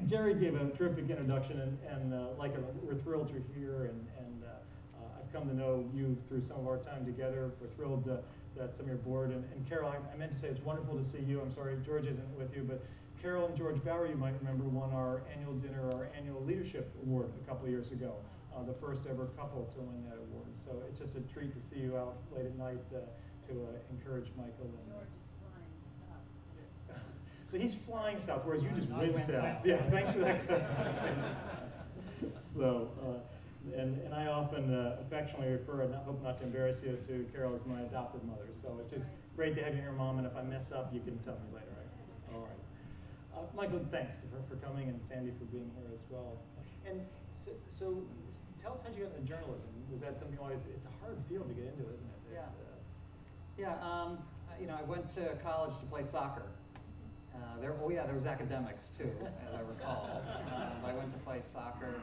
Jerry gave a terrific introduction, and like we're thrilled you're here, and I've come to know you through some of our time together. We're thrilled that some of your board, and Carol, I meant to say it's wonderful to see you. I'm sorry George isn't with you, but Carol and George Bauer, you might remember, won our annual dinner, our annual leadership award a couple of years ago. The first ever couple to win that award. So it's just a treat to see you out late at night to encourage Michael. And, so he's flying south, whereas you just went south. Yeah, thanks for that clarification. So, and I often affectionately refer, and I hope not to embarrass you, to Carol as my adopted mother. So it's just great to have you here, Mom, and if I mess up, you can tell me later, right? All right. Michael, thanks for coming, and Sandy for being here as well. And so tell us how you got into journalism. Was that something always, it's a hard field to get into, isn't it? Yeah. You know, I went to college to play soccer. There was academics too, as I recall. I went to play soccer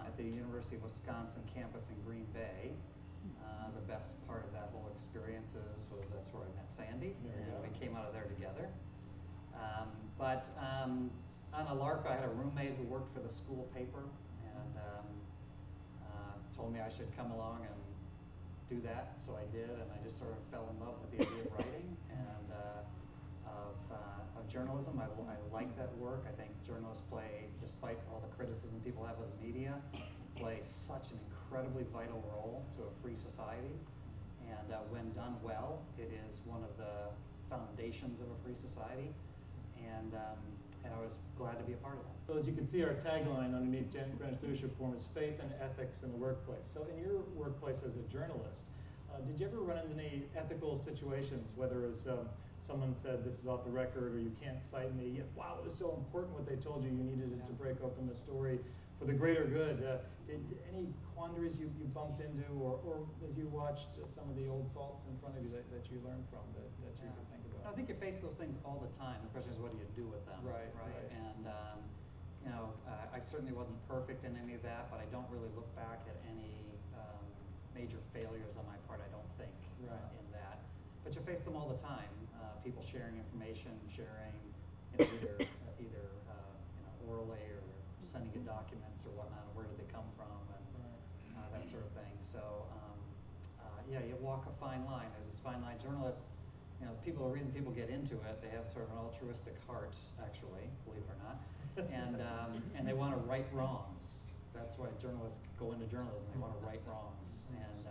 at the University of Wisconsin campus in Green Bay. The best part of that whole experience was that's where I met Sandy, and we came out of there together. But on a lark, I had a roommate who worked for the school paper, and told me I should come along and do that, so I did, and I just sort of fell in love with the idea of writing and of journalism. I like that work. I think journalists play, despite all the criticism people have of the media, play such an incredibly vital role to a free society, and when done well, it is one of the foundations of a free society, and I was glad to be a part of that. So as you can see, our tagline underneath Greenwich Leadership Forum is faith and ethics in the workplace. So in your workplace as a journalist, did you ever run into any ethical situations, whether as someone said this is off the record or you can't cite me, yet wow, it was so important what they told you, you needed it to break open the story for the greater good. Did any quandaries you bumped into, or as you watched some of the old salts in front of you that you learned from that you could think about? I think you face those things all the time. The question is, what do you do with them? Right. And you know, I certainly wasn't perfect in any of that, but I don't really look back at any major failures on my part, I don't think, in that. But you face them all the time. People sharing information, sharing either you know, orally or sending you documents or whatnot, where did they come from, and that sort of thing. So yeah, you walk a fine line. There's this fine line. Journalists, you know, the reason people get into it, they have sort of an altruistic heart, actually, believe it or not, and they want to right wrongs. That's why journalists go into journalism. They want to right wrongs, and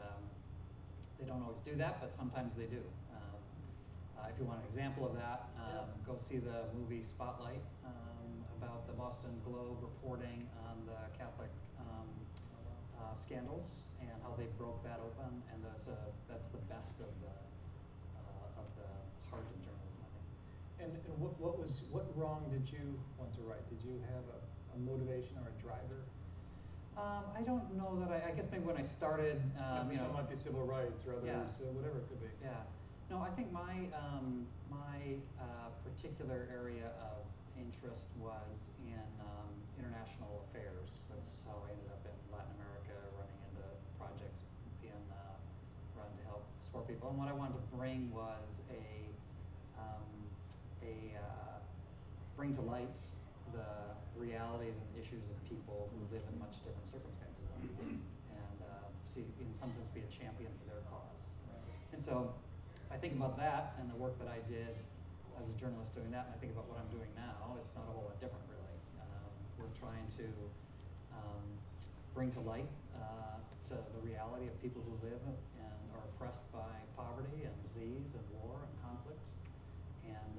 they don't always do that, but sometimes they do. If you want an example of that, go see the movie Spotlight about the Boston Globe reporting on the Catholic scandals and how they broke that open, and that's the best of the heart of journalism, I think. And what wrong did you want to right? Did you have a motivation or a driver? I don't know that I guess maybe when I started, some might be civil rights or others, whatever it could be. Yeah. No, I think my particular area of interest was in international affairs. That's how I ended up in Latin America, running into projects being run to help support people. And what I wanted to bring was bring to light the realities and issues of people who live in much different circumstances than we do, and see, in some sense, be a champion for their cause. And so I think about that and the work that I did as a journalist doing that, and I think about what I'm doing now, it's not a whole lot different, really. We're trying to bring to light to the reality of people who live and are oppressed by poverty and disease and war and conflict, and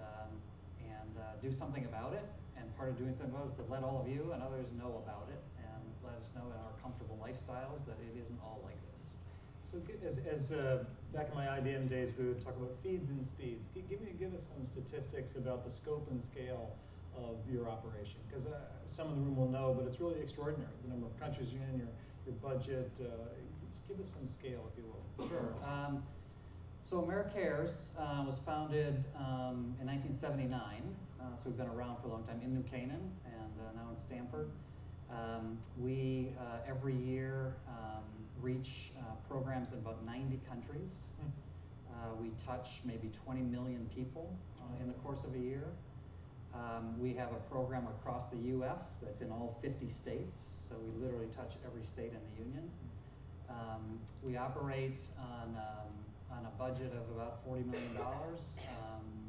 do something about it. And part of doing something about it is to let all of you and others know about it, and let us know in our comfortable lifestyles that it isn't all like this. So as back in my IDM days, we would talk about feeds and speeds. Give us some statistics about the scope and scale of your operation, because some of the room will know, but it's really extraordinary, the number of countries you're in, your budget. Just give us some scale, if you will. Sure. So AmeriCares was founded in 1979, so we've been around for a long time in New Canaan and now in Stamford. We every year reach programs in about 90 countries. We touch maybe 20 million people in the course of a year. We have a program across the U.S. that's in all 50 states, so we literally touch every state in the union. We operate on a budget of about $40 million,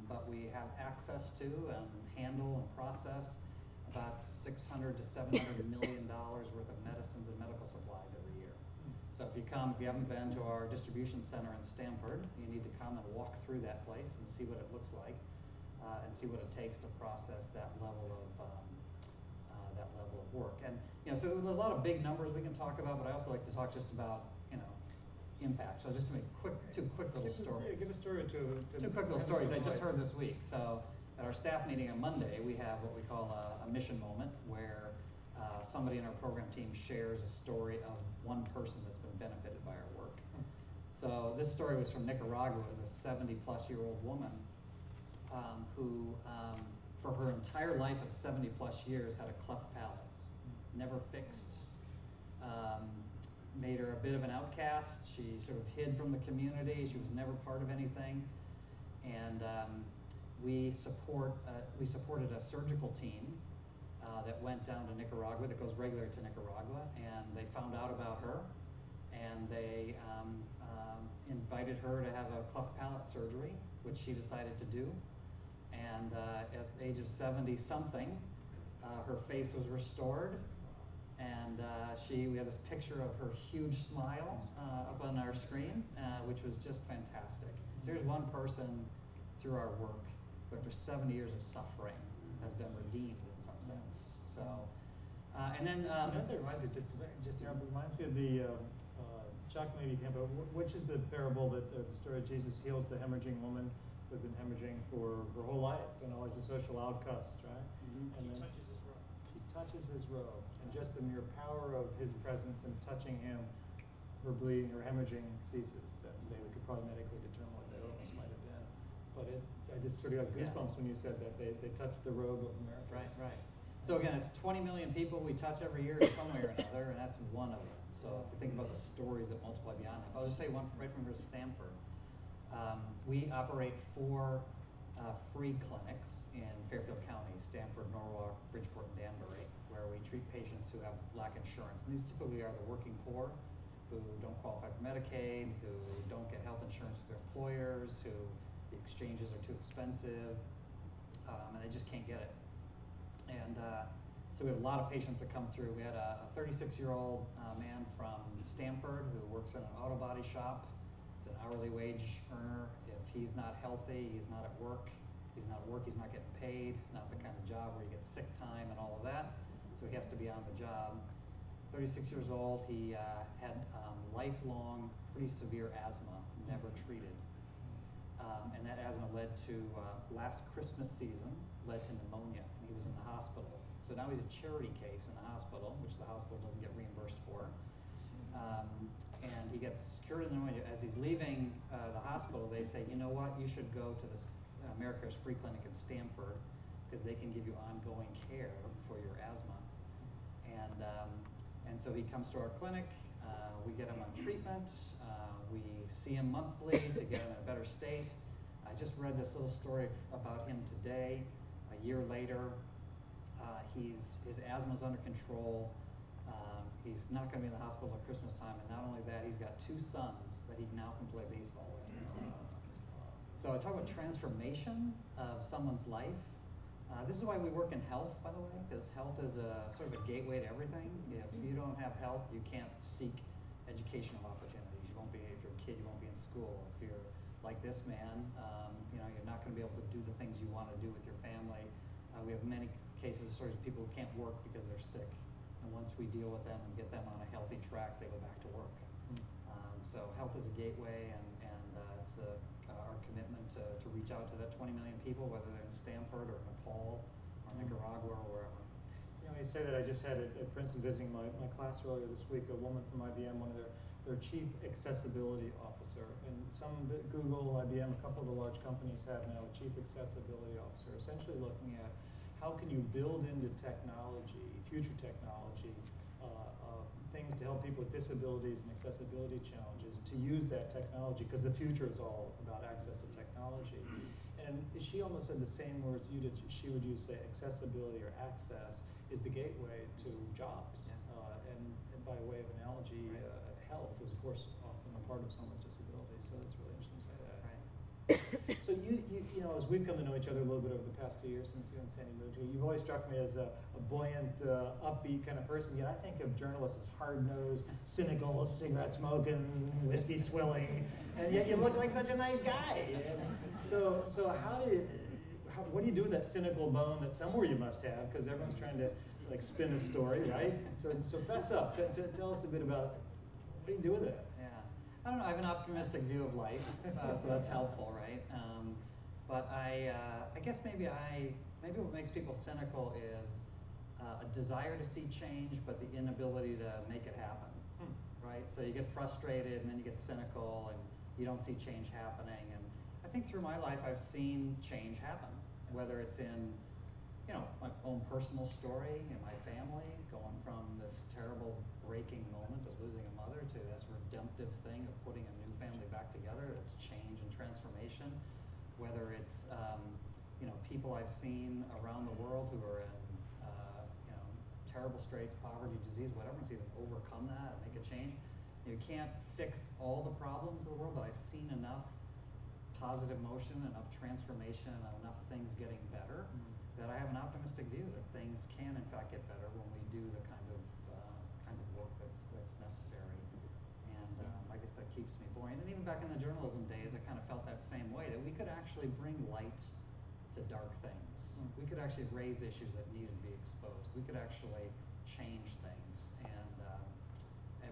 but we have access to and handle and process about $600 to $700 million worth of medicines and medical supplies every year. So if you haven't been to our distribution center in Stamford, you need to come and walk through that place and see what it looks like, and see what it takes to process that level of work. And so there's a lot of big numbers we can talk about, but I also like to talk just about impact. So just to make two quick little stories. Give a story or two. Two quick little stories I just heard this week. So at our staff meeting on Monday, we have what we call a mission moment, where somebody in our program team shares a story of one person that's been benefited by our work. So this story was from Nicaragua. It was a 70-plus-year-old woman who, for her entire life of 70-plus years, had a cleft palate, never fixed, made her a bit of an outcast. She sort of hid from the community. She was never part of anything. And we supported a surgical team that went down to Nicaragua, that goes regular to Nicaragua, and they found out about her, and they invited her to have a cleft palate surgery, which she decided to do. And at the age of 70-something, her face was restored, and we had this picture of her huge smile up on our screen, which was just fantastic. So here's one person through our work who, after 70 years of suffering, has been redeemed in some sense. So, and then that reminds me, it reminds me of the Chuck maybe can't, but which is the parable that the story of Jesus heals the hemorrhaging woman who had been hemorrhaging for her whole life and always a social outcast, right? Mm-hmm. And She then touches his robe. she touches his robe, and just the mere power of his presence and touching him, her bleeding, her hemorrhaging ceases. Today we could probably medically determine what that illness might have been, but I just sort of got goosebumps when you said that they touched the robe of AmeriCares. Right. So again, it's 20 million people we touch every year in some way or another, and that's one of them. So if you think about the stories that multiply beyond that, I'll just say one right from here to Stamford. We operate 4 free clinics in Fairfield County: Stamford, Norwalk, Bridgeport, and Danbury, where we treat patients who lack insurance. And these typically are the working poor, who don't qualify for Medicaid, who don't get health insurance with their employers, who the exchanges are too expensive, and they just can't get it. And so we have a lot of patients that come through. We had a 36-year-old man from Stamford who works in an auto body shop. He's an hourly wage earner. If he's not healthy, he's not at work. If he's not at work, he's not getting paid. It's not the kind of job where you get sick time and all of that. So he has to be on the job. 36 years old, he had lifelong, pretty severe asthma, never treated. And that asthma led to, last Christmas season, led to pneumonia, and he was in the hospital. So now he's a charity case in the hospital, which the hospital doesn't get reimbursed for. And he gets cured of pneumonia. As he's leaving the hospital, they say, you know what, you should go to the AmeriCares free clinic in Stamford, because they can give you ongoing care for your asthma. And so he comes to our clinic. We get him on treatment. We see him monthly to get him in a better state. I just read this little story about him today. A year later, his asthma's under control. He's not going to be in the hospital at Christmas time, and not only that, he's got 2 sons that he now can play baseball with. So I talk about transformation of someone's life. This is why we work in health, by the way, because health is sort of a gateway to everything. If you don't have health, you can't seek educational opportunities. You won't be, if you're a kid, you won't be in school. If you're like this man, you're not going to be able to do the things you want to do with your family. We have many cases, stories of people who can't work because they're sick. And once we deal with them and get them on a healthy track, they go back to work. So health is a gateway, and it's our commitment to reach out to that 20 million people, whether they're in Stamford or Nepal or Nicaragua or wherever. You say that, I just had at Princeton visiting my class earlier this week, a woman from IBM, one of their chief accessibility officer. And Google, IBM, a couple of the large companies have now a chief accessibility officer, essentially looking at how can you build into technology, future technology, things to help people with disabilities and accessibility challenges to use that technology, because the future is all about access to technology. And And she almost said the same words you did. She would use, say, accessibility or access is the gateway to jobs. And by way of analogy, health is, of course, often a part of someone's disability. So it's really interesting to say that. Right. So you know, as we've come to know each other a little bit over the past 2 years since you and Sandy moved here, you've always struck me as a buoyant, upbeat kind of person. Yet I think of journalists as hard-nosed, cynical, cigarette smoking, whiskey swilling, and yet you look like such a nice guy. So what do you do with that cynical bone that somewhere you must have? Because everyone's trying to like spin a story, right? So fess up. Tell us a bit about what do you do with it? Yeah. I don't know. I have an optimistic view of life, so that's helpful, right? But I guess maybe what makes people cynical is a desire to see change, but the inability to make it happen, right? So you get frustrated, and then you get cynical, and you don't see change happening. And I think through my life, I've seen change happen, whether it's in, you know, my own personal story in my family, going from this terrible breaking moment of losing a mother to this redemptive thing of putting a new family back together. That's change and transformation. Whether it's you know, people I've seen around the world who are in you know, terrible straits, poverty, disease, whatever, and see them overcome that and make a change. You can't fix all the problems of the world, but I've seen enough positive motion, enough transformation, and enough things getting better that I have an optimistic view that things can in fact get better when we do the kinds of work that's necessary. And I guess that keeps me buoyant. And even back in the journalism days, I kind of felt that same way, that we could actually bring light to dark things. We could actually raise issues that needed to be exposed. We could actually change things, and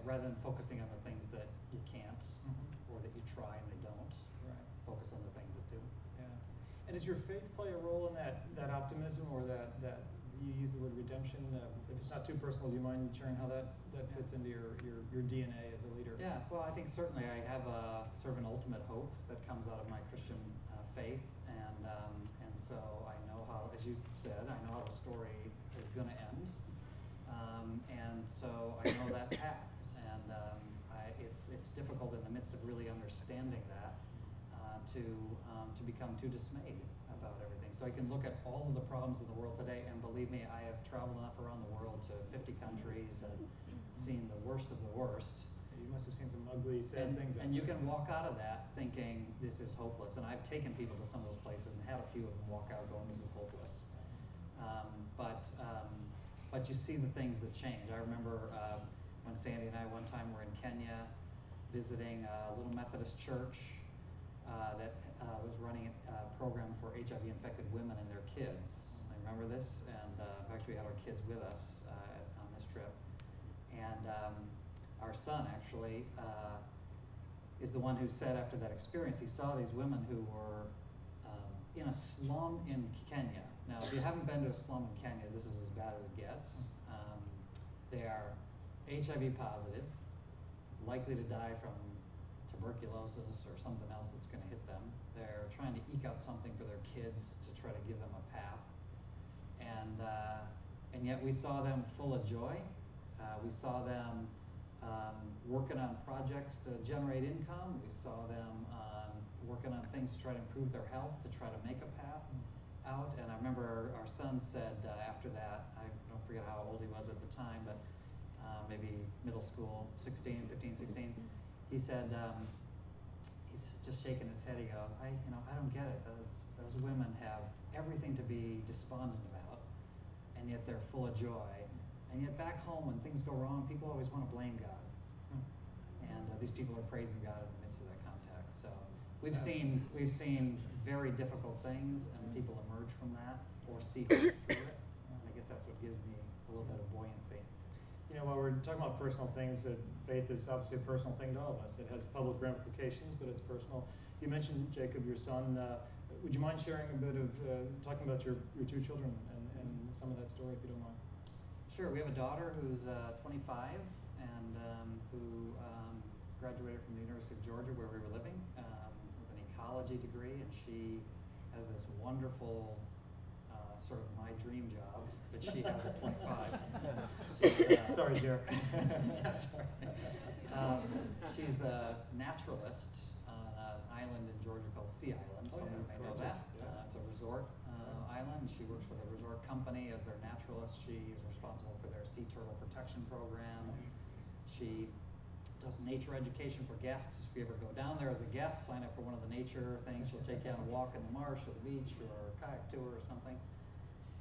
rather than focusing on the things that you can't or that you try and they don't, focus on the things that do. Yeah. And does your faith play a role in that optimism, or that you use the word redemption? If it's not too personal, do you mind sharing how that fits into your DNA as a leader? Yeah, well, I think certainly I have a sort of an ultimate hope that comes out of my Christian faith, and so I know how, as you said, I know how the story is going to end, and so I know that path, and it's difficult in the midst of really understanding that to become too dismayed about everything. So I can look at all of the problems in the world today, and believe me, I have traveled enough around the world to 50 countries and seen the worst of the worst. You must have seen some ugly, sad things. And you can walk out of that thinking this is hopeless. And I've taken people to some of those places and had a few of them walk out going, this is hopeless. But you see the things that change. I remember when Sandy and I one time were in Kenya visiting a little Methodist church that was running a program for HIV-infected women and their kids. I remember this, and actually we had our kids with us on this trip. And our son actually is the one who said after that experience, he saw these women who were in a slum in Kenya. Now, if you haven't been to a slum in Kenya, this is as bad as it gets. They are HIV positive, likely to die from tuberculosis or something else that's going to hit them. They're trying to eke out something for their kids to try to give them a path. And yet we saw them full of joy. We saw them working on projects to generate income. We saw them working on things to try to improve their health, to try to make a path out. And I remember our son said after that, I don't forget how old he was at the time, but maybe middle school, 15, 16, he said, he's just shaking his head, he goes, I don't get it. Those women have everything to be despondent about, and yet they're full of joy. And yet back home, when things go wrong, people always want to blame God. And these people are praising God in the midst of that context. So we've seen very difficult things, and people emerge from that or see hope through it. And I guess that's what gives me a little bit of buoyancy. You know, while we're talking about personal things, faith is obviously a personal thing to all of us. It has public ramifications, but it's personal. You mentioned, Jacob, your son. Would you mind sharing a bit of, talking about your two children and some of that story, if you don't mind? Sure. We have a daughter who's 25 and who graduated from the University of Georgia, where we were living, with an ecology degree, and she has this wonderful sort of my dream job that she has at 25. Sorry, Jared. Yeah, sorry. She's a naturalist on an island in Georgia called Sea Island. Some of you may know that. Resort Island. She works for the resort company as their naturalist. She is responsible for their sea turtle protection program. She does nature education for guests. If you ever go down there as a guest, sign up for one of the nature things. She'll take you on a walk in the marsh or the beach or a kayak tour or something.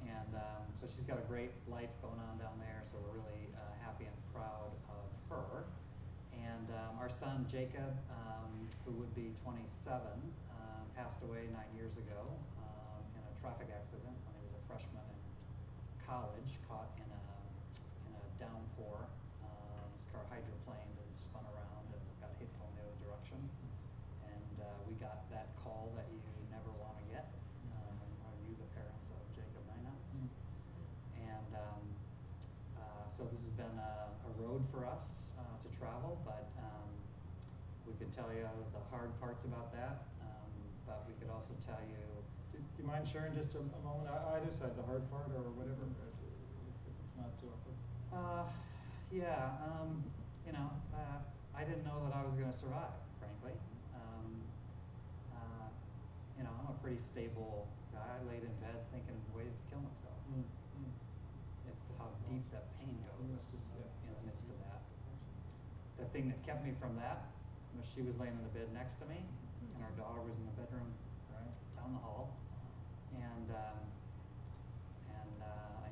And so she's got a great life going on down there, so we're really happy and proud of her. And our son, Jacob, who would be 27, passed away 9 years ago in a traffic accident when he was a freshman in college, caught in a downpour. His car hydroplaned and spun around and got hit going the other direction. And we got that call that you never want to get. Are you the parents of Jacob Nyenhuis? And so this has been a road for us to travel, but we could tell you the hard parts about that, but we could also tell you. Do you mind sharing just a moment, either side, the hard part or whatever, if it's not too awkward? Yeah, I didn't know that I was going to survive, frankly. I'm a pretty stable guy. I laid in bed thinking of ways to kill myself. It's how deep that pain goes in the midst of that. The thing that kept me from that was she was laying in the bed next to me, and our daughter was in the bedroom down the hall, and I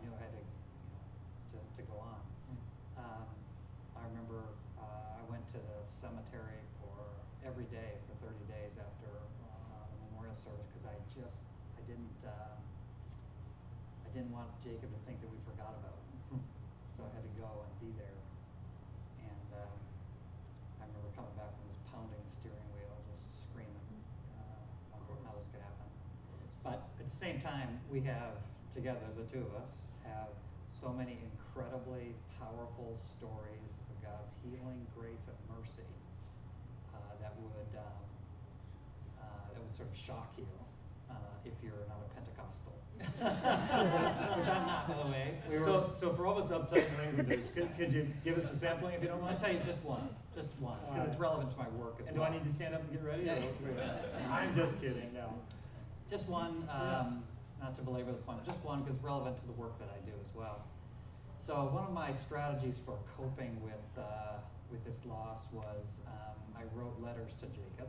knew I had to go on. I remember I went to the cemetery for every day for 30 days after the memorial service because I didn't want Jacob to think that we forgot about him. So I had to go and be there. And I remember coming back from this pounding the steering wheel, just screaming how this could happen. But at the same time, we have together, the two of us, have so many incredibly powerful stories of God's healing, grace, and mercy that would sort of shock you if you're not a Pentecostal, which I'm not, by the way. So for all of us uptight New Englanders, could you give us a sampling if you don't mind? I'll tell you just one, because it's relevant to my work as and well. Do I need to stand up and get ready? Yeah. I'm just kidding. No. Just one, not to belabor the point, but just one because it's relevant to the work that I do as well. So one of my strategies for coping with this loss was I wrote letters to Jacob,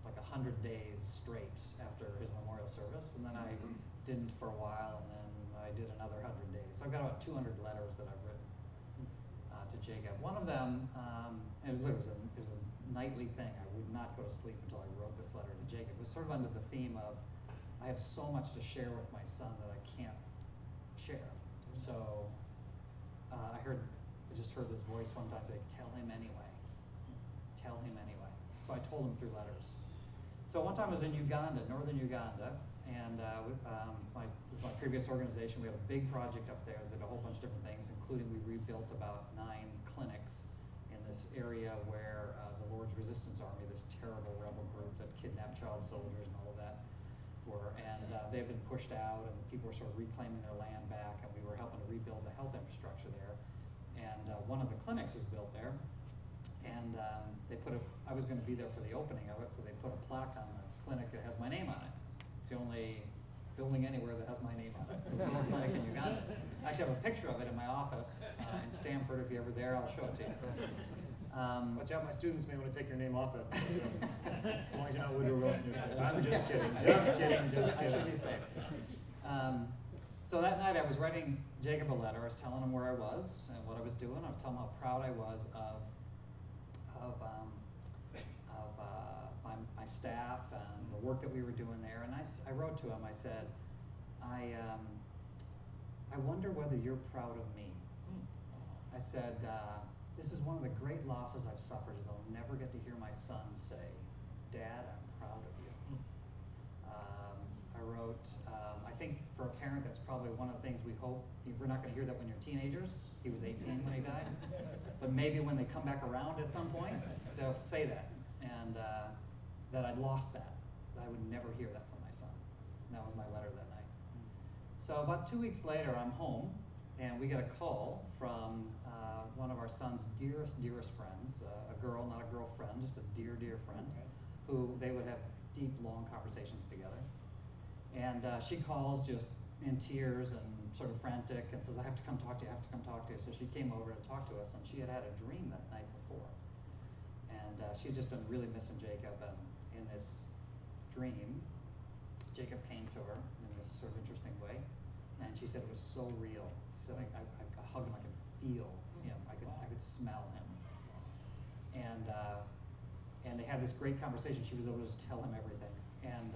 like 100 days straight after his memorial service, and then I didn't for a while, and then I did another 100 days. So I've got about 200 letters that I've written to Jacob. One of them, and it was a nightly thing. I would not go to sleep until I wrote this letter to Jacob. It was sort of under the theme of, I have so much to share with my son that I can't share. So I just heard this voice one time say, tell him anyway. Tell him anyway. So I told him through letters. So one time I was in Uganda, northern Uganda, and with my previous organization, we had a big project up there that did a whole bunch of different things, including we rebuilt about 9 clinics in this area where the Lord's Resistance Army, this terrible rebel group that kidnapped child soldiers and all of that, were, and they had been pushed out, and the people were sort of reclaiming their land back, and we were helping to rebuild the health infrastructure there. And one of the clinics was built there, and I was going to be there for the opening of it, so they put a plaque on the clinic that has my name on it. It's the only building anywhere that has my name on it. It's the only clinic in Uganda. I actually have a picture of it in my office in Stamford. If you're ever there, I'll show it to you. Watch out, my students may want to take your name off it. As long as you're not Woodrow Wilson yourself. I'm just kidding, just kidding. I should be safe. So that night I was writing Jacob a letter. I was telling him where I was and what I was doing. I was telling him how proud I was of my staff and the work that we were doing there. And I wrote to him, I said, I wonder whether you're proud of me. I said, this is one of the great losses I've suffered is I'll never get to hear my son say, Dad, I'm proud of you. I wrote, I think for a parent that's probably one of the things we hope, we're not going to hear that when you're teenagers. He was 18 when he died. But maybe when they come back around at some point, they'll say that. And that I'd lost that. I would never hear that from my son. And that was my letter that night. So about 2 weeks later, I'm home, and we get a call from one of our son's dearest friends, a girl, not a girlfriend, just a dear friend, who they would have deep, long conversations together. And she calls just in tears and sort of frantic and says, I have to come talk to you, I have to come talk to you. So she came over to talk to us, and she had had a dream that night before. And she had just been really missing Jacob, and in this dream, Jacob came to her in this sort of interesting way, and she said it was so real. She said, I hugged him, I could feel him, I could smell him. And they had this great conversation. She was able to just tell him everything. And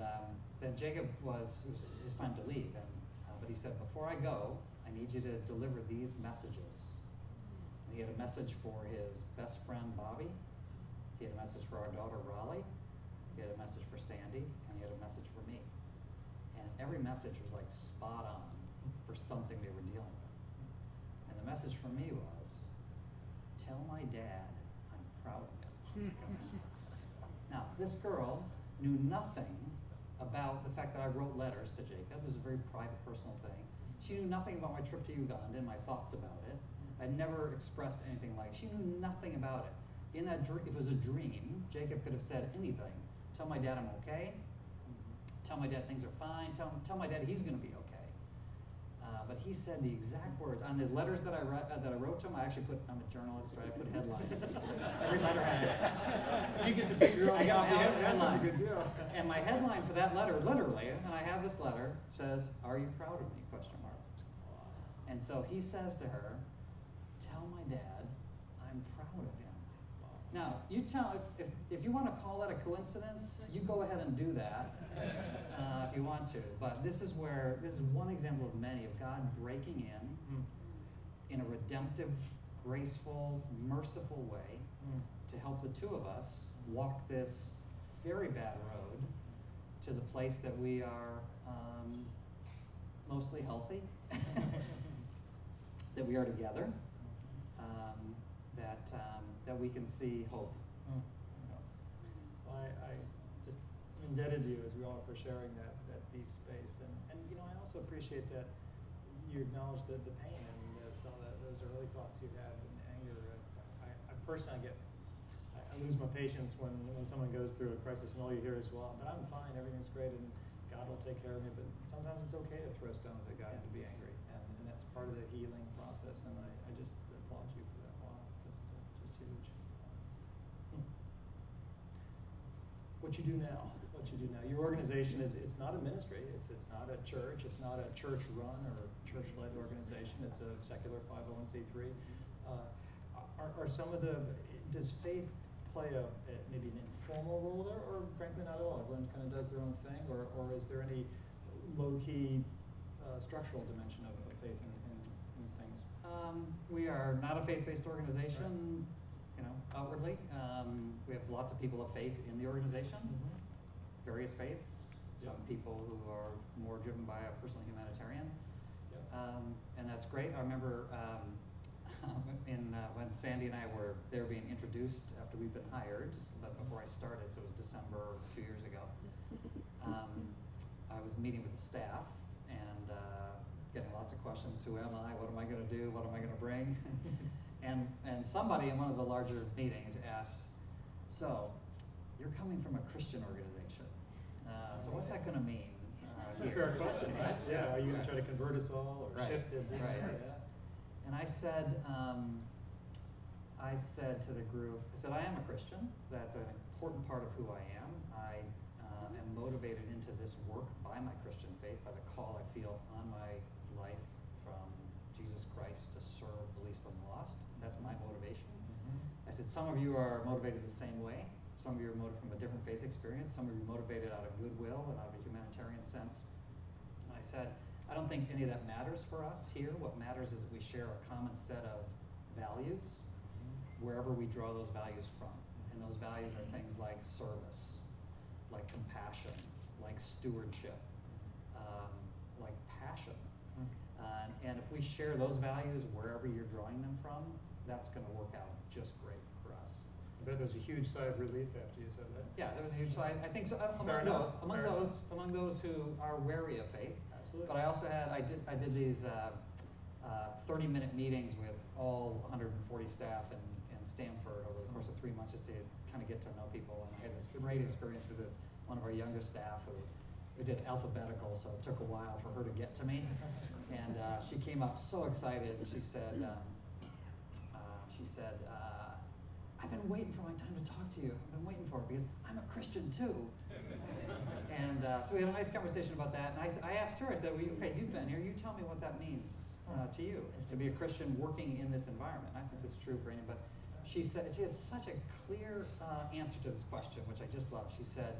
then Jacob it was his time to leave, but he said, before I go, I need you to deliver these messages. And he had a message for his best friend, Bobby. He had a message for our daughter, Raleigh. He had a message for Sandy, and he had a message for me. And every message was like spot on for something they were dealing with. And the message for me was, tell my dad I'm proud of him. Now, this girl knew nothing about the fact that I wrote letters to Jacob. This is a very private, personal thing. She knew nothing about my trip to Uganda and my thoughts about it. I'd never expressed anything like it. She knew nothing about it. In that dream, if it was a dream, Jacob could have said anything. Tell my dad I'm okay. Tell my dad things are fine. Tell my dad he's going to be okay. But he said the exact words on the letters that I wrote to him. I actually put. I'm a journalist, right? I put headlines. Every letter had it. You get to pick your own I got copy. my own That's headline. a good deal. And my headline for that letter, literally, and I have this letter, says, "Are you proud of me?" Question mark. And so he says to her, "Tell my dad I'm proud of him." Now, you tell if you want to call that a coincidence, you go ahead and do that if you want to. But this is one example of many of God breaking in a redemptive, graceful, merciful way to help the two of us walk this very bad road to the place that we are mostly healthy, that we are together. That we can see hope. Well, I just am indebted to you, as we all are, for sharing that deep space. And I also appreciate that you acknowledge the pain and some of those early thoughts you had and anger. I personally I lose my patience when someone goes through a crisis and all you hear is, well, but I'm fine, everything's great, and God will take care of me. But sometimes it's okay to throw stones at God and to be angry, and that's part of the healing process. And I just applaud you for that. Wow, just huge. What you do now? Your organization it's not a ministry. It's not a church. It's not a church-run or church-led organization. It's a secular 501c3. Are some of does faith play maybe an informal role there, or frankly not at all? Everyone kind of does their own thing, or is there any low-key structural dimension of faith in things? We are not a faith-based organization, outwardly. We have lots of people of faith in the organization, various faiths. Some people who are more driven by a personal humanitarian, and that's great. I remember when Sandy and I were being introduced after we've been hired, but before I started, so it was December 2 years ago. I was meeting with the staff and getting lots of questions. Who am I? What am I going to do? What am I going to bring? And somebody in one of the larger meetings asked, so you're coming from a Christian organization. So what's that going to mean? That's a fair question, right? Yeah. Are you going to try to convert us all or shift it? Right. And I said to the group, I am a Christian. That's an important part of who I am. I am motivated into this work by my Christian faith, by the call I feel on my life from Jesus Christ to serve the least and the lost. That's my motivation. I said, some of you are motivated the same way. Some of you are motivated from a different faith experience. Some of you are motivated out of goodwill and out of a humanitarian sense. And I said, I don't think any of that matters for us here. What matters is that we share a common set of values wherever we draw those values from. And those values are things like service, like compassion, like stewardship, like passion. And if we share those values wherever you're drawing them from, that's going to work out just great for us. I bet there's a huge sigh of relief after you said that. Yeah, there was a huge sigh. I think so. Among those who are wary of faith. Absolutely. But I also I did these 30-minute meetings with all 140 staff in Stanford over the course of 3 months, just to kind of get to know people. And I had this great experience with one of our younger staff who we did alphabetical, so it took a while for her to get to me. And she came up so excited, and she said, I've been waiting for my time to talk to you. I've been waiting for it because I'm a Christian too. And so we had a nice conversation about that. And I asked her, I said, well, okay, you've been here. You tell me what that means to you, to be a Christian working in this environment. I think that's true for anybody. She said, she has such a clear answer to this question, which I just love. She said,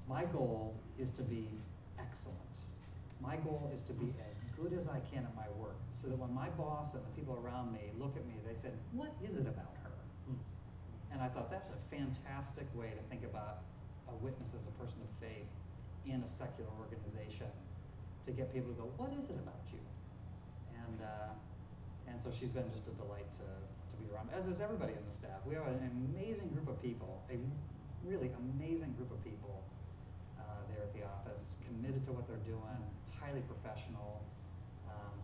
my goal is to be excellent. My goal is to be as good as I can at my work, so that when my boss and the people around me look at me, they said, what is it about her? And I thought that's a fantastic way to think about a witness as a person of faith in a secular organization, to get people to go, what is it about you? And so she's been just a delight to be around, as is everybody in the staff. We have an amazing group of people, a really amazing group of people there at the office, committed to what they're doing, highly professional.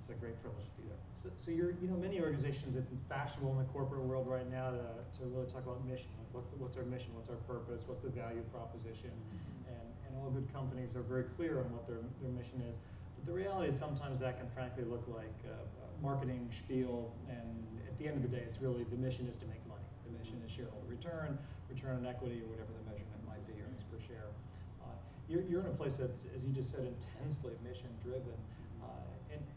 It's a great privilege to be there. So you're, many organizations, it's fashionable in the corporate world right now to really talk about mission. Like what's our mission? What's our purpose? What's the value proposition? And all good companies are very clear on what their mission is. But the reality is sometimes that can frankly look like marketing spiel, and at the end of the day, it's really the mission is to make money. The mission is shareholder return on equity, or whatever the measurement might be, earnings per share. You're in a place that's, as you just said, intensely mission driven.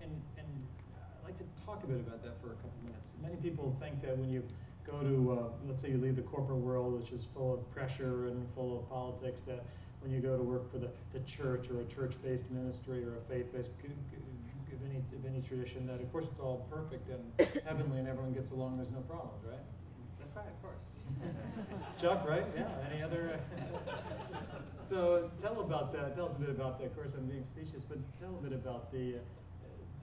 And I'd like to talk a bit about that for a couple minutes. Many people think that when you go to, let's say you leave the corporate world, which is full of pressure and full of politics, that when you go to work for the church or a church-based ministry or a faith-based of any tradition, that of course it's all perfect and heavenly and everyone gets along, there's no problems, right? That's right, of course. Chuck, right? Yeah, any other? So tell about that. Tell us a bit about that. Of course, I'm being facetious, but tell a bit about the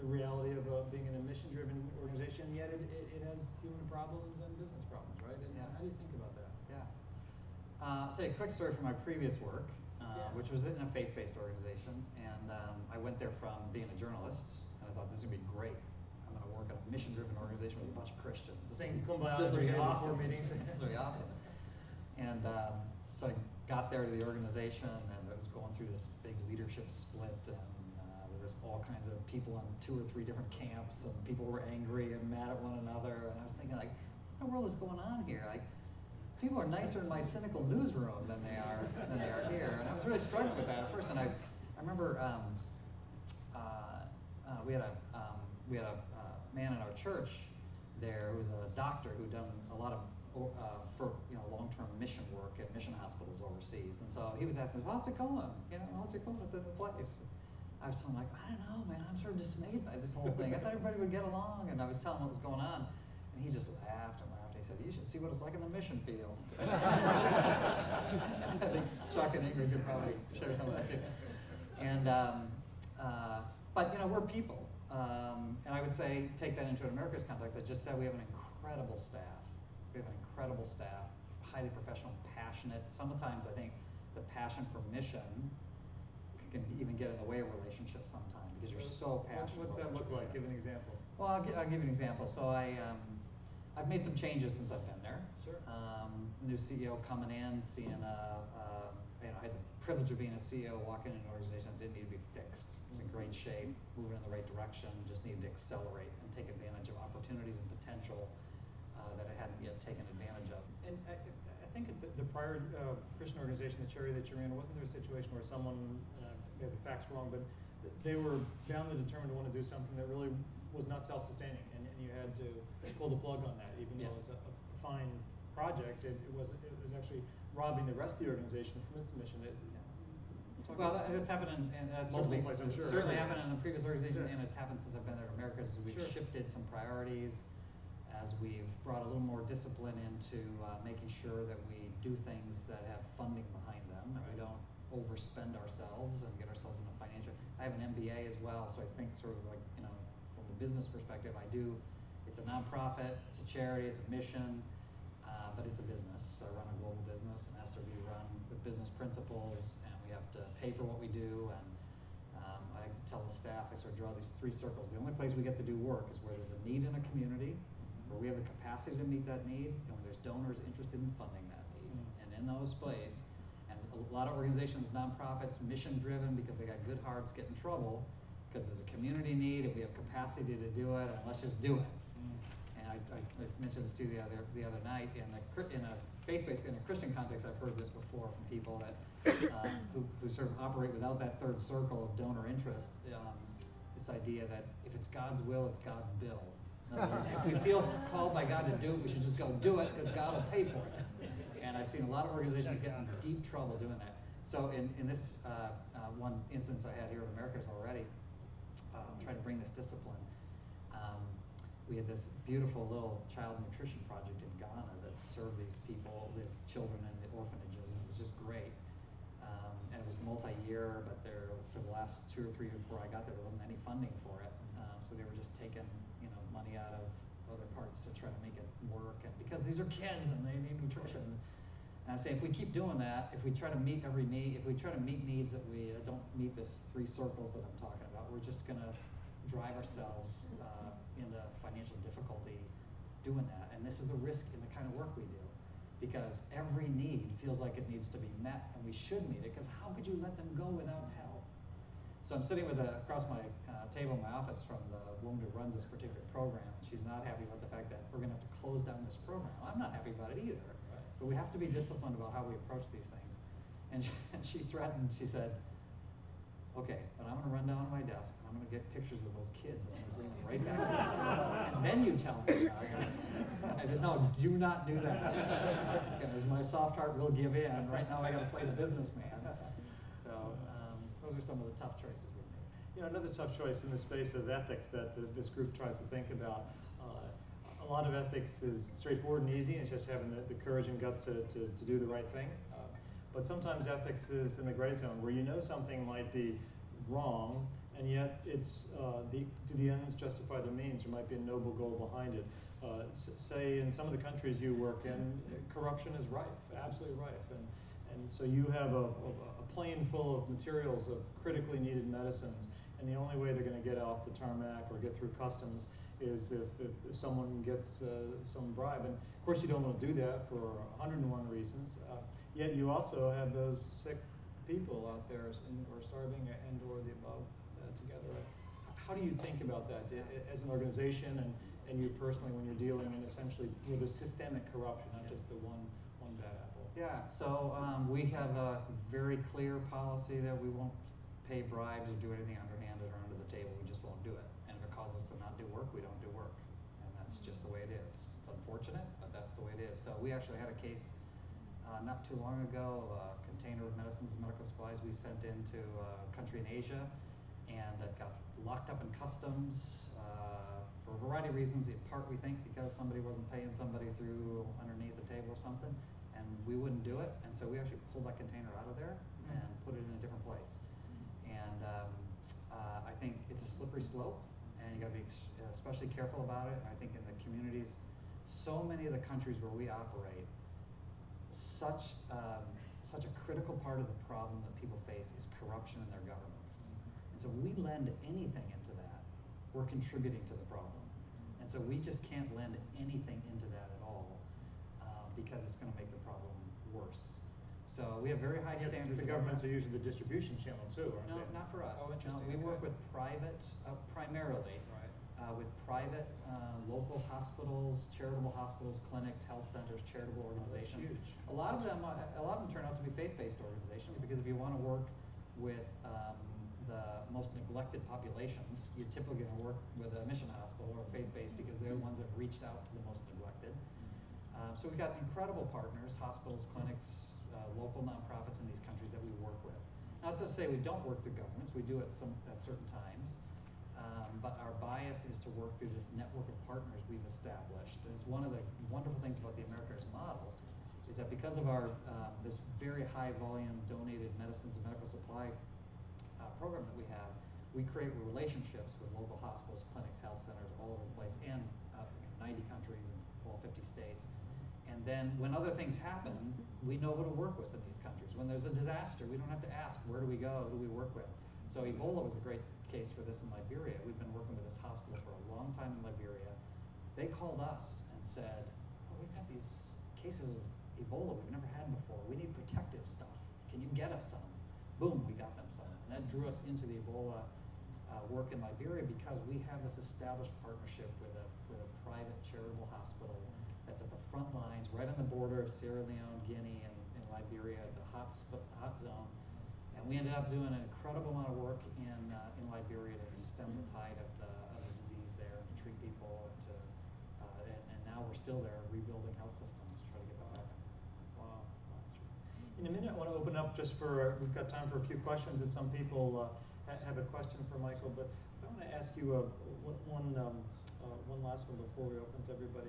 reality of being in a mission-driven organization, yet it has human problems and business problems, right? And how do you think about that? Yeah. I'll tell you a quick story from my previous work, which was in a faith-based organization. And I went there from being a journalist, and I thought this would be great. I'm going to work in a mission-driven organization with a bunch of Christians. This will be awesome. This will be awesome. And so I got there to the organization, and I was going through this big leadership split, and there was all kinds of people on 2 or 3 different camps, and people were angry and mad at one another. And I was thinking, like, what in the world is going on here? Like, people are nicer in my cynical newsroom than they are here. And I was really struggling with that at first. And I remember we had a man in our church there who was a doctor who'd done a lot of for long-term mission work at mission hospitals overseas. And so he was asking, how's it going? How's it going at the place? I was telling him, like, I don't know, man, I'm sort of dismayed by this whole thing. I thought everybody would get along, and I was telling him what was going on. And he just laughed and laughed. He said, you should see what it's like in the mission field. I think Chuck and Ingrid could probably share some of that too. And, but we're people. And I would say, take that into an AmeriCares context. I just said we have an incredible staff. We have an incredible staff, highly professional, passionate. Sometimes I think the passion for mission can even get in the way of relationships sometimes because you're so passionate. What's that look like? Give an example. Well, I'll give you an example. So I've made some changes since I've been there. Sure. New CEO coming in, seeing I had the privilege of being a CEO, walking in an organization that didn't need to be fixed. It was in great shape, moving in the right direction, just needed to accelerate and take advantage of opportunities and potential that I hadn't yet taken advantage of. And I think at the prior Christian organization, the charity that you're in, wasn't there a situation where someone, maybe the facts wrong, but they were bound and determined to want to do something that really was not self-sustaining, and you had to pull the plug on that, even though it was a fine project. It was actually robbing the rest of the organization from its mission. Well, that's happened and that's multiple places, I'm sure. Certainly happened in the previous organization, and it's happened since I've been there at AmeriCares. We've shifted some priorities as we've brought a little more discipline into making sure that we do things that have funding behind them, and we don't overspend ourselves and get ourselves into financial. I have an MBA as well, so I think sort of like, from the business perspective, it's a nonprofit, it's a charity, it's a mission, but it's a business. I run a global business, and it has to be run with business principles, and we have to pay for what we do. And I like to tell the staff, I sort of draw these 3 circles. The only place we get to do work is where there's a need in a community, where we have the capacity to meet that need, and when there's donors interested in funding that need. And in those places, and a a lot of organizations, nonprofits, mission-driven because they got good hearts, get in trouble because there's a community need and we have capacity to do it, and let's just do it. And I mentioned this to you the other night in a faith-based, in a Christian context. I've heard this before from people that who sort of operate without that third circle of donor interest. This idea that if it's God's will, it's God's bill. In other words, if we feel called by God to do it, we should just go do it because God will pay for it. And I've seen a lot of organizations get in deep trouble doing that. So in this one instance I had here at AmeriCares already, trying to bring this discipline, we had this beautiful little child nutrition project in Ghana that served these people, these children in the orphanages, and it was just great. And it was multi-year, but for the last 2 or 3 years before I got there wasn't any funding for it. So they were just taking money out of other parts to try to make it work. And because these are kids and they need nutrition. And I'm saying if we keep doing that, if we try to meet every need, if we try to meet needs that we don't meet this 3 circles that I'm talking about, we're just going to drive ourselves into financial difficulty doing that. And this is the risk in the kind of work we do, because every need feels like it needs to be met, and we should meet it, because how could you let them go without help? So I'm sitting with across my table in my office from the woman who runs this particular program, and she's not happy about the fact that we're going to have to close down this program. I'm not happy about it either, but we have to be disciplined about how we approach these things. And she threatened, she said, okay, but I'm going to run down to my desk, and I'm going to get pictures of those kids, and I'm going to bring them right back to the table, and then you tell me. I said, no, do not do that, because my soft heart will give in. Right now I got to play the businessman. So those are some of the tough choices we made. Another tough choice in the space of ethics that this group tries to think about. A lot of ethics is straightforward and easy. It's just having the courage and guts to do the right thing. But sometimes ethics is in the gray zone where something might be wrong, and yet it's do the ends justify the means? There might be a noble goal behind it. Say in some of the countries you work in, corruption is rife, absolutely rife, and so you have a plane full of materials of critically needed medicines, and the only way they're going to get off the tarmac or get through customs is if someone gets some bribe. And of course you don't want to do that for 101 reasons. Yet you also have those sick people out there or starving and or the above together. How do you think about that as an organization and you personally when you're dealing in essentially with a systemic corruption, not just the one bad apple? Yeah, so we have a very clear policy that we won't pay bribes or do anything underhanded or under the table. We just won't do it. And if it causes us to not do work, we don't do work. And that's just the way it is. It's unfortunate, but that's the way it is. So we actually had a case not too long ago, a container of medicines and medical supplies we sent into a country in Asia, and it got locked up in customs for a variety of reasons. In part, we think because somebody wasn't paying somebody through underneath the table or something, and we wouldn't do it. And so we actually pulled that container out of there and put it in a different place. And I think it's a slippery slope, and you got to be especially careful about it. And I think in the communities, so many of the countries where we operate, such a critical part of the problem that people face is corruption in their governments. And so if we lend anything into that, we're contributing to the problem. And so we just can't lend anything into that at all because it's going to make the problem worse. So we have very high standards. The governments are usually the distribution channel too, aren't they? No, not for us. Oh, interesting. No, we work with private, primarily, with private local hospitals, charitable hospitals, clinics, health centers, charitable organizations. Oh, that's huge. A lot of them turn out to be faith-based organizations, because if you want to work with the most neglected populations, you're typically going to work with a mission hospital or faith-based, because they're the ones that have reached out to the most neglected. So we've got incredible partners, hospitals, clinics, local nonprofits in these countries that we work with. Not to say we don't work through governments, we do it at certain times. But our bias is to work through this network of partners we've established. And it's one of the wonderful things about the AmeriCares model is that because of our this very high volume donated medicines and medical supply program that we have, we create relationships with local hospitals, clinics, health centers all over the place, and 90 countries in all 50 states. And then when other things happen, we know who to work with in these countries. When there's a disaster, we don't have to ask, where do we go, who do we work with? So Ebola was a great case for this in Liberia. We've been working with this hospital for a long time in Liberia. They called us and said, oh, we've got these cases of Ebola we've never had before. We need protective stuff. can you get us some? Boom, we got them some. And that drew us into the Ebola work in Liberia because we have this established partnership with a private charitable hospital that's at the front lines, right on the border of Sierra Leone, Guinea, and Liberia, the hot zone. And we ended up doing an incredible amount of work in Liberia to stem the tide of the disease there and treat people. And now we're still there rebuilding health systems to try to get that back. Wow, that's true. In a minute, I want to open up just for, we've got time for a few questions if some people have a question for Michael, but I want to ask you one last one before we open to everybody.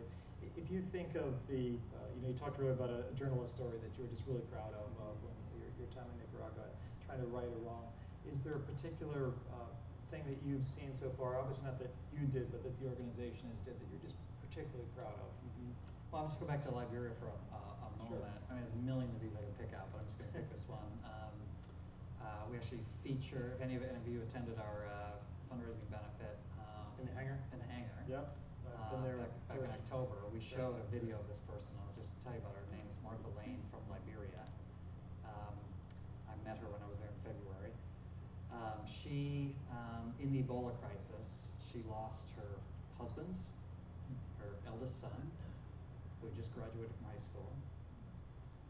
If you think of the, you talked earlier about a journalist story that you were just really proud of when your time in Nicaragua, trying to right or wrong. Is there a particular thing that you've seen so far, obviously not that you did, but that the organization has did, that you're just particularly proud of? Mm-hmm. Well, I'm just go back to Liberia for a moment. Sure. I mean, there's a million of these I could pick out, but I'm just going to pick this one. We actually feature, if any of you attended our fundraising benefit. In the hangar? In the hangar. Yep. Been there back in October, we showed a video of this person. I'll just tell you about her. Her name is Martha Lane from Liberia. I met her when I was there in February. She, in the Ebola crisis, she lost her husband, her eldest son, who had just graduated from high school.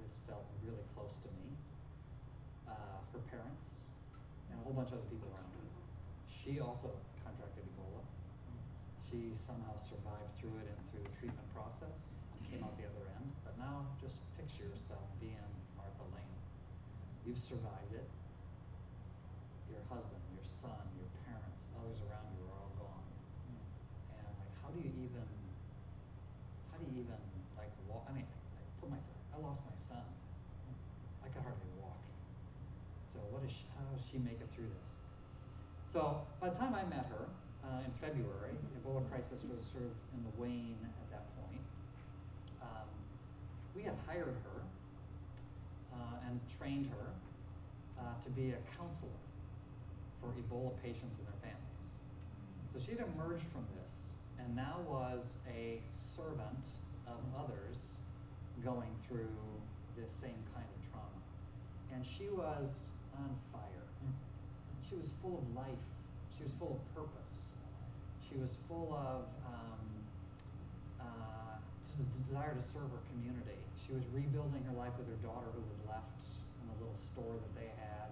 This felt really close to me. Her parents, and a whole bunch of other people around her. She also contracted Ebola. She somehow survived through it and through the treatment process and came out the other end. But now just picture yourself being Martha Lane. You've survived it. Your husband, your son, your parents, others around you are all gone. And like, how do you even like walk? I mean, I lost my son. I could hardly walk. So how does she make it through this? So by the time I met her in February, the Ebola crisis was sort of in the wane at that point. We had hired her and trained her to be a counselor for Ebola patients and their families. So she had emerged from this and now was a servant of others going through this same kind of trauma. And she was on fire. She was full of life. She was full of purpose. She was full of just a desire to serve her community. She was rebuilding her life with her daughter who was left in the little store that they had,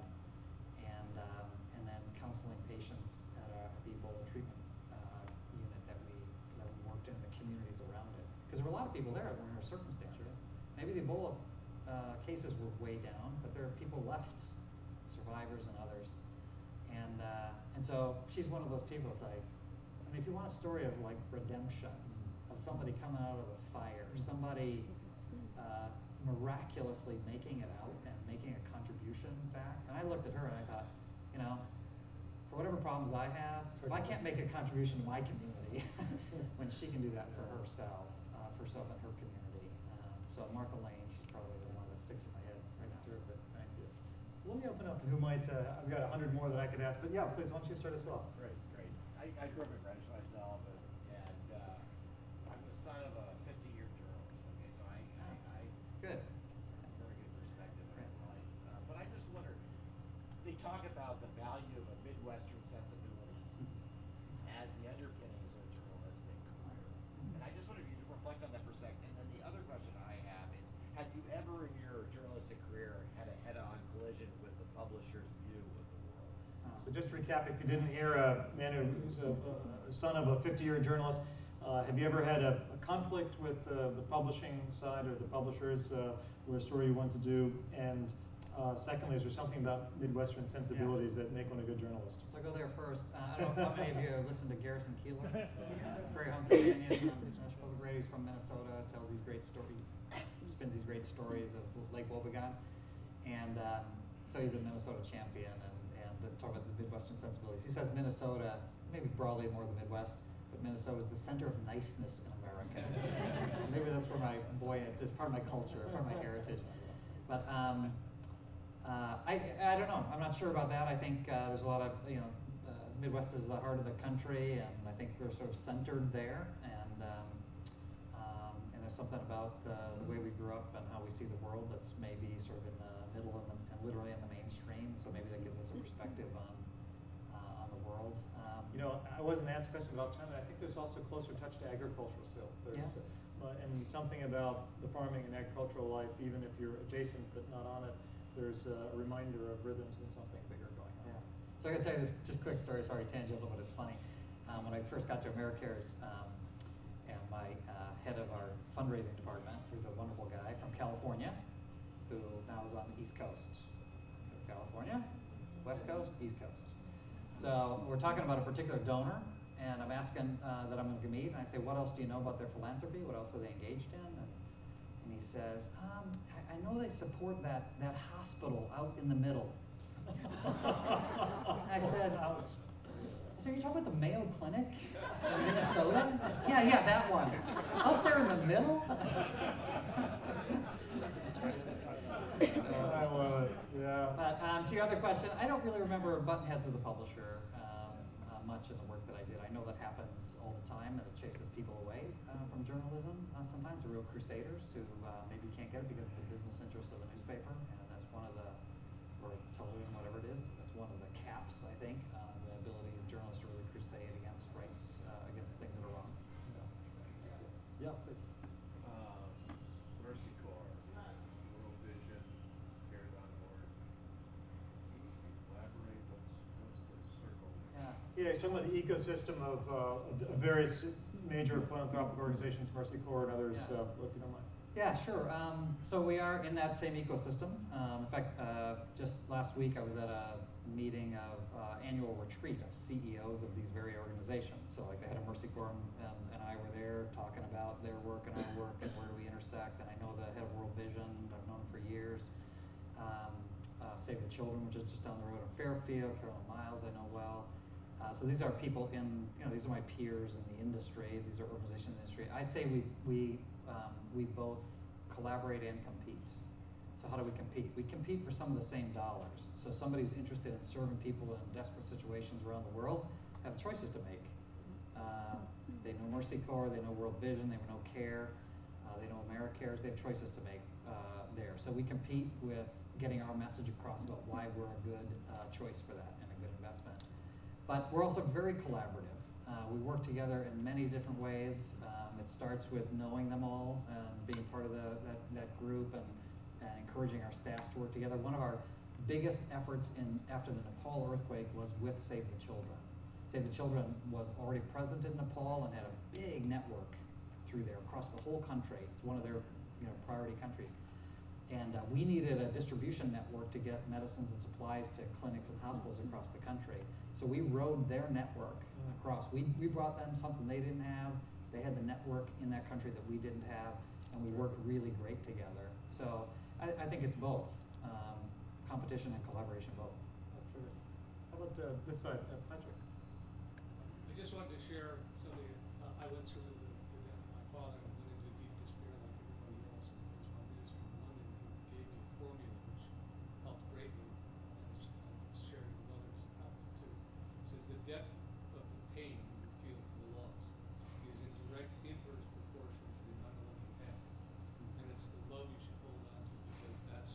and then counseling patients at the Ebola treatment unit that we worked in the communities around it. Because there were a lot of people there that were in her circumstance. Sure. Maybe the Ebola cases were way down, but there are people left, survivors and others. And so she's one of those people. It's like, I mean, if you want a story of like redemption, of somebody coming out of the fire, somebody miraculously making it out and making a contribution back. And I looked at her and I thought, for whatever problems I have, if I can't make a contribution to my community, when she can do that for herself and her community. So Martha Lane, she's probably the one that sticks in my head. That's terrific. Thank you. Let me open up to who might, I've got 100 more that I could ask, but yeah, please, why don't you start us off? Great. I grew up in Greenwich myself, and I'm the son of a 50-year journalist, okay, so I Good. have a very good perspective on life. But I just wonder, they talk about the value of a MidWestern sensibilities as the underpinnings of a journalistic career. And I just wonder if you could reflect on that for a second. And then the other question I have is, have you ever in your journalistic career had a head-on collision with the publisher's view of the world? So just to recap, if you didn't hear, a man who's a son of a 50-year journalist, have you ever had a conflict with the publishing side or the publishers where a story you want to do? And secondly, is there something about MidWestern sensibilities that make one a good journalist? So I'll go there first. I don't know how many of you listen to Garrison Keillor, Prairie Home Companion, International Public Radio. He's from Minnesota, tells these great stories, spins these great stories of Lake Wobegon. And so he's a Minnesota champion and talk about the Midwestern sensibilities. He says Minnesota, maybe broadly more the Midwest, but Minnesota is the center of niceness in America. So maybe that's where my boy, it's part of my culture, part of my heritage. But I don't know. I'm not sure about that. I think there's a lot of, Midwest is the heart of the country, and I think we're sort of centered there. And there's something about the way we grew up and how we see the world that's maybe sort of in the middle and literally in the mainstream. So maybe that gives us a perspective on the world. You know, I wasn't asked a question about China. I think there's also closer touch to agriculture still. There's, and something about the farming and agricultural life, even if you're adjacent but not on it, there's a reminder of rhythms and something bigger going on. Yeah. So I can tell you this just quick story, sorry, tangential, but it's funny. When I first got to AmeriCares, and my head of our fundraising department, who's a wonderful guy from California, who now is on the East Coast. California, West Coast, East Coast. So we're talking about a particular donor, and I'm asking that I'm going to meet, and I say, what else do you know about their philanthropy? What else are they engaged in? And he says, I know they support that hospital out in the middle. I said, you're talking about the Mayo Clinic in Minnesota? Yeah, that one. Out there in the middle? I love it, yeah. But to your other question, I don't really remember button heads with the publisher much in the work that I did. I know that happens all the time, and it chases people away from journalism sometimes, the real crusaders who maybe can't get it because of the business interests of a newspaper, and that's one of the, or television, whatever it is, that's one of the caps, I think, on the ability of journalists to really crusade against rights, against things that are wrong. Yeah, please. Mercy Corps, World Vision, Care.org. Elaborate, what's the circle? Yeah, he's talking about the ecosystem of various major philanthropic organizations, Mercy Corps and others, if you don't mind. Yeah, sure. So we are in that same ecosystem. In fact, just last week I was at a meeting of annual retreat of CEOs of these very organizations. So like the head of Mercy Corps and I were there talking about their work and our work and where do we intersect. And I know the head of World Vision, I've known him for years. Save the Children, which is just down the road in Fairfield. Carolyn Miles I know well. So these are people in, these are my peers in the industry. These are organizations in the industry. I say we both collaborate and compete. So how do we compete? We compete for some of the same dollars. So somebody who's interested in serving people in desperate situations around the world have choices to make. They know Mercy Corps, they know World Vision, they know CARE, they know AmeriCares, they have choices to make there. So we compete with getting our message across about why we're a good choice for that and a good investment. But we're also very collaborative. We work together in many different ways. It starts with knowing them all and being part of that group and encouraging our staffs to work together. One of our biggest efforts after the Nepal earthquake was with Save the Children. Save the Children was already present in Nepal and had a big network through there across the whole country. It's one of their priority countries. And we needed a distribution network to get medicines and supplies to clinics and hospitals across the country. So we rode their network across. We brought them something they didn't have. They had the network in that country that we didn't have, and we worked really great together. So I think it's both, competition and collaboration both. That's terrific. How about this side, Patrick? I just wanted to share something. I went through the death of my father and went into deep despair like everybody else. And there was my minister in London who gave me a formula which helped greatly, and I shared it with others and helped them too. It says the depth of the pain you feel for the loss is in direct inverse proportion to the amount of love you have. And it's the love you should hold on to because that's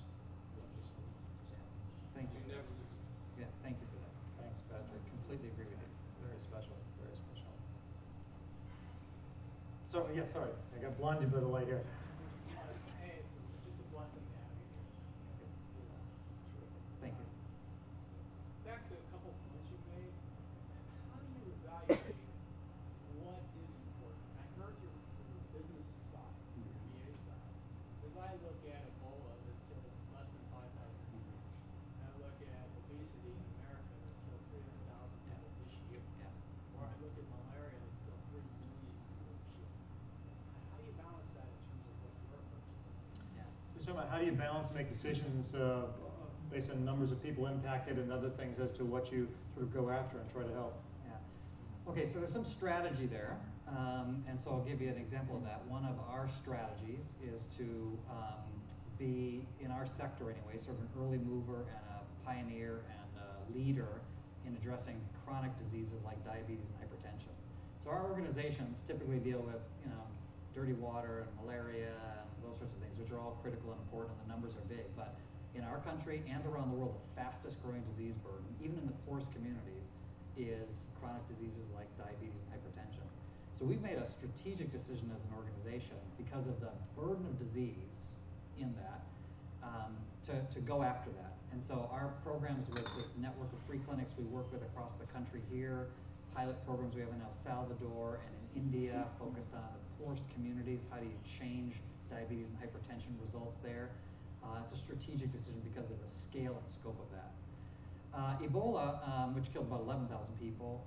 what this whole life is. Thank you. You never lose that. Yeah, thank you for that. Thanks, I Patrick. completely agree with you. Very special, very special. So, yeah, sorry, I got blinded by the light here. Hey, it's just a blessing to have you here. Thank you. Back to a couple points you made. How do you evaluate what is important? I heard your business side, your VA side. As I look at Ebola that's killed less than 5,000 people, and I look at obesity in America that's killed 300,000 people this year, or I look at malaria that's killed 3 million people this year. How do you balance that in terms of what your approach is? Yeah. Just talking about how do you balance and make decisions based on numbers of people impacted and other things as to what you sort of go after and try to help. Yeah. Okay, so there's some strategy there, and so I'll give you an example of that. One of our strategies is to be, in our sector anyway, sort of an early mover and a pioneer and a leader in addressing chronic diseases like diabetes and hypertension. So our organizations typically deal with, dirty water and malaria and those sorts of things, which are all critical and important, and the numbers are big. But in our country and around the world, the fastest growing disease burden, even in the poorest communities, is chronic diseases like diabetes and hypertension. So we've made a strategic decision as an organization because of the burden of disease in that, to go after that. And so our programs with this network of free clinics we work with across the country here, pilot programs we have in El Salvador and in India focused on the poorest communities, how do you change diabetes and hypertension results there. It's a strategic decision because of the scale and scope of that. Ebola, which killed about 11,000 people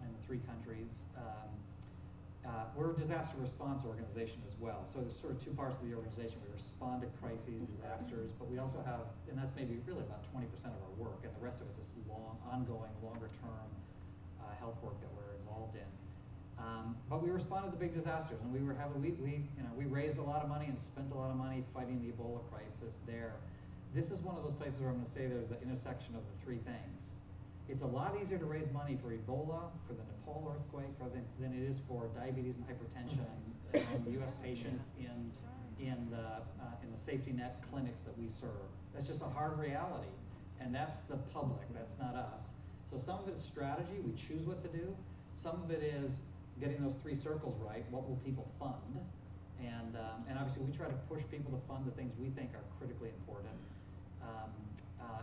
in the 3 countries, we're a disaster response organization as well. So there's sort of 2 parts of the organization. We respond to crises, disasters, but we also have, and that's maybe really about 20% of our work, and the rest of it's just ongoing, longer-term health work that we're involved in. But we responded to big disasters, and we raised a lot of money and spent a lot of money fighting the Ebola crisis there. This is one of those places where I'm going to say there's the intersection of the 3 things. It's a lot easier to raise money for Ebola, for the Nepal earthquake, for other things, than it is for diabetes and hypertension and U.S. patients in the safety net clinics that we serve. That's just a hard reality, and that's the public. That's not us. So some of it's strategy. We choose what to do. Some of it is getting those 3 circles right. What will people fund? And obviously we try to push people to fund the things we think are critically important.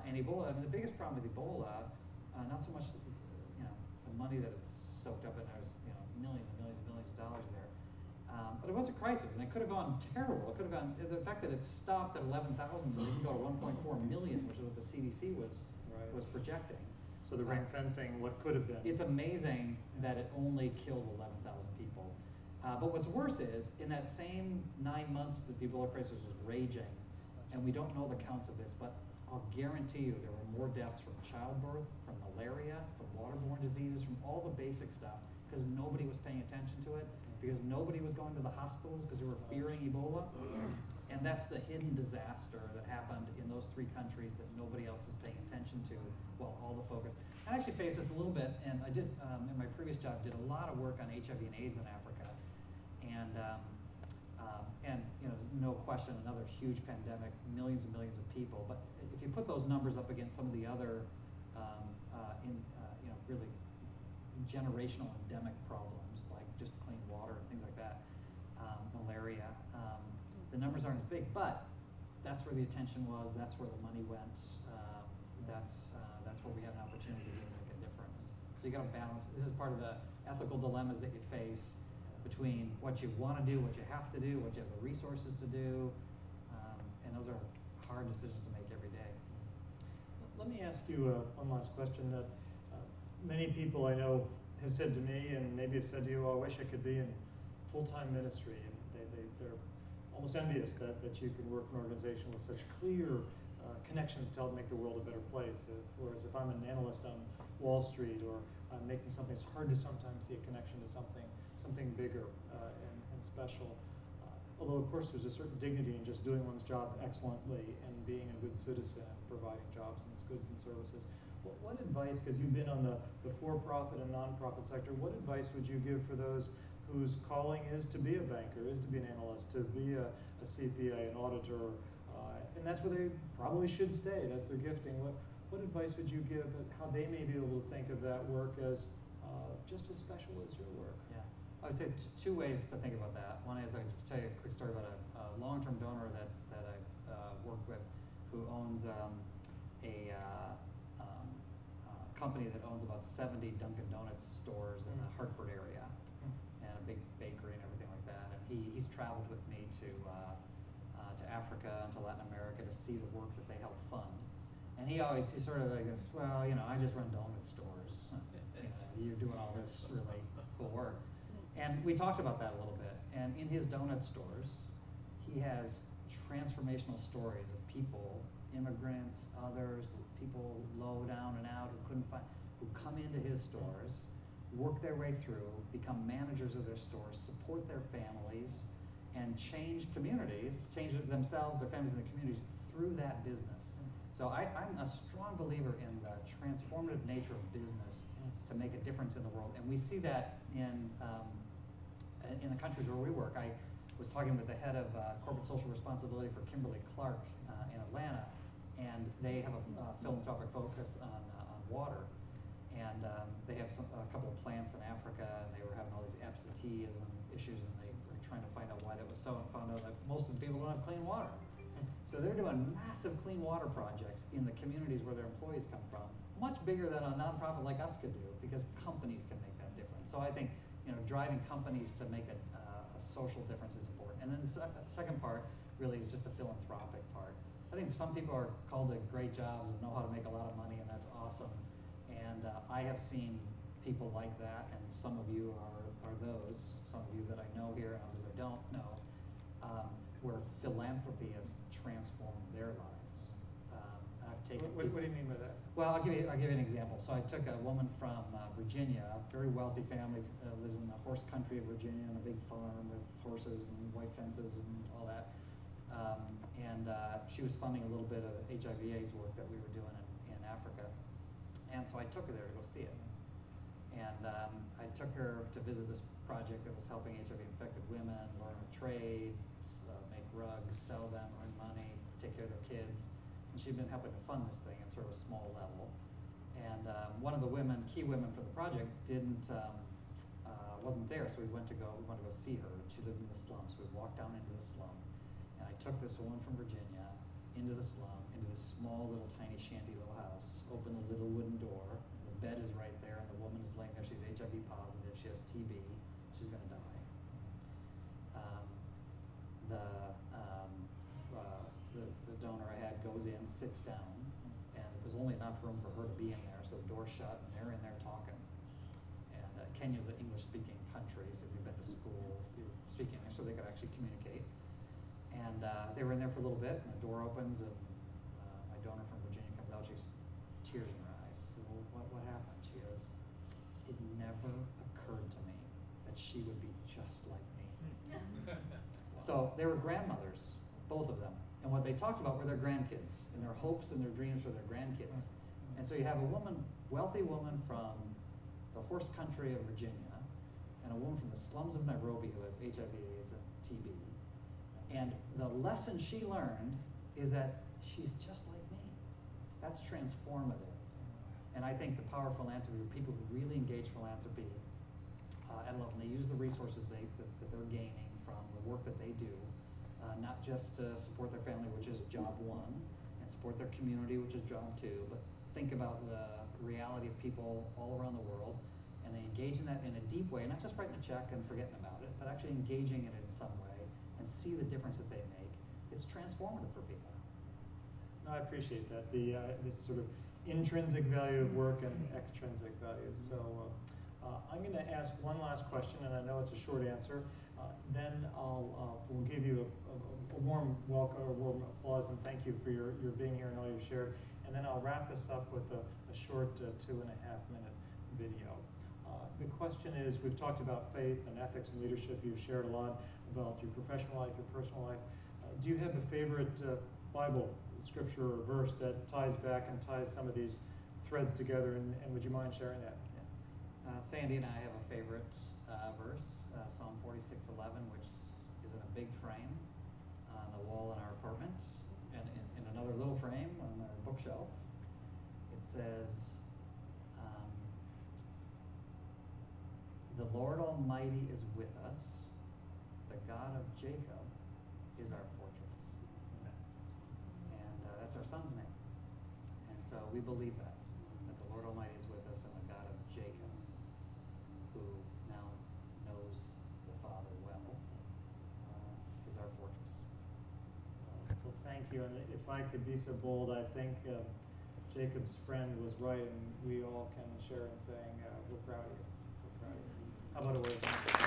And Ebola, I mean, the biggest problem with Ebola, not so much the money that it's soaked up in. There's millions and millions and millions of dollars there. But it was a crisis, and it could have gone terrible. It could have gone. The fact that it stopped at 11,000 and didn't go to 1.4 million, which is what the CDC was projecting. So the ring fencing, what could have been. It's amazing that it only killed 11,000 people. But what's worse is, in that same 9 months that the Ebola crisis was raging, and we don't know the counts of this, but I'll guarantee you there were more deaths from childbirth, from malaria, from waterborne diseases, from all the basic stuff, because nobody was paying attention to it, because nobody was going to the hospitals because they were fearing Ebola. And that's the hidden disaster that happened in those 3 countries that nobody else is paying attention to, well, all the focus. I actually faced this a little bit, and I did, in my previous job, did a lot of work on HIV and AIDS in Africa. And there's no question, another huge pandemic, millions and millions of people. But if you put those numbers up against some of the other, really generational endemic problems like just clean water and things like that, malaria, the numbers aren't as big. But that's where the attention was. That's where the money went. That's where we had an opportunity to make a difference. So you got to balance. This is part of the ethical dilemmas that you face between what you want to do, what you have to do, what you have the resources to do, and those are hard decisions to make every day. Let me ask you one last question. Many people I know have said to me, and maybe have said to you, oh, I wish I could be in full-time ministry. And they're almost envious that you can work for an organization with such clear connections to help make the world a better place. Whereas if I'm an analyst on Wall Street or I'm making something, it's hard to sometimes see a connection to something bigger and special. Although, of course, there's a certain dignity in just doing one's job excellently and being a good citizen and providing jobs and goods and services. What advice, because you've been on the for-profit and non-profit sector, what advice would you give for those whose calling is to be a banker, is to be an analyst, to be a CPA, an auditor, and that's where they probably should stay, that's their gifting. What advice would you give how they may be able to think of that work as just as special as your work? Yeah. I would say 2 ways to think about that. One is I can tell you a quick story about a long-term donor that I worked with who owns a company that owns about 70 Dunkin' Donuts stores in the Hartford area and a big bakery and everything like that. And he's traveled with me to Africa and to Latin America to see the work that they help fund. And he sort of like goes, well, I just run donut stores. You're doing all this really cool work. And we talked about that a little bit. And in his donut stores, he has transformational stories of people, immigrants, others, people low down and out who come into his stores, work their way through, become managers of their stores, support their families, and change communities, change themselves, their families, and the communities through that business. So I'm a strong believer in the transformative nature of business to make a difference in the world. And we see that in the countries where we work. I was talking with the head of corporate social responsibility for Kimberly-Clark in Atlanta, and they have a philanthropic focus on water. And they have a couple of plants in Africa, and they were having all these absenteeism issues, and they were trying to find out why that was so, and found out that most of the people don't have clean water. So they're doing massive clean water projects in the communities where their employees come from, much bigger than a nonprofit like us could do, because companies can make that difference. So I think, driving companies to make a social difference is important. And then the second part really is just the philanthropic part. I think some people are called to great jobs and know how to make a lot of money, and that's awesome. And I have seen people like that, and some of you are those, some of you that I know here and others I don't know, where philanthropy has transformed their lives. I've taken What do you mean by that? Well, I'll give you an example. So I took a woman from Virginia, a very wealthy family, lives in the horse country of Virginia on a big farm with horses and white fences and all that. She was funding a little bit of HIV/AIDS work that we were doing in Africa. And so I took her there to go see it. And I took her to visit this project that was helping HIV-infected women learn a trade, make rugs, sell them, earn money, take care of their kids. And she'd been helping to fund this thing at sort of a small level. And one of the key women for the project, wasn't there, so we wanted to go see her. She lived in the slums. We walked down into the slum, and I took this woman from Virginia into the slum, into this small little tiny shanty little house. Opened the little wooden door. The bed is right there, and the woman is laying there. She's HIV positive. She has TB. She's going to die. The donor I had goes in, sits down, and there was only enough room for her to be in there, so the door's shut, and they're in there talking. And Kenya's an English-speaking country, so if you've been to school, you're speaking English, so they could actually communicate. And they were in there for a little bit, and the door opens, and my donor from Virginia comes out. She's tears in her eyes. So, what happened? She goes, "It never occurred to me that she would be just like me." So they were grandmothers, both of them. And what they talked about were their grandkids and their hopes and their dreams for their grandkids. And so you have a wealthy woman from the horse country of Virginia, and a woman from the slums of Nairobi who has HIV/AIDS and TB. And the lesson she learned is that she's just like me. That's transformative. And I think the power of philanthropy, people who really engage philanthropy at a level, and they use the resources that they're gaining from the work that they do, not just to support their family, which is job one, and support their community, which is job two, but think about the reality of people all around the world, and they engage in that in a deep way, not just writing a check and forgetting about it, but actually engaging in it in some way and see the difference that they make. It's transformative for people. No, I appreciate that. This sort of intrinsic value of work and extrinsic value. So I'm going to ask one last question, and I know it's a short answer. Then we'll give you a warm welcome, or warm applause, and thank you for your being here and all you've shared. And then I'll wrap this up with a short 2.5-minute video. The question is, we've talked about faith and ethics and leadership. You've shared a lot about your professional life, your personal life. Do you have a favorite Bible scripture or verse that ties back and ties some of these threads together, and would you mind sharing that? Sandy and I have a favorite verse, Psalm 46:11, which is in a big frame on the wall in our apartment, and in another little frame on our bookshelf. It says, "The Lord Almighty is with us. The God of Jacob is our fortress." And that's our son's name. And so we believe that the Lord Almighty is with us, and the God of Jacob, who now knows the Father well, is our fortress. Well, thank you. And if I could be so bold, I think Jacob's friend was right, and we all can share in saying we're proud of you. We're proud of you. How about a word of thanks?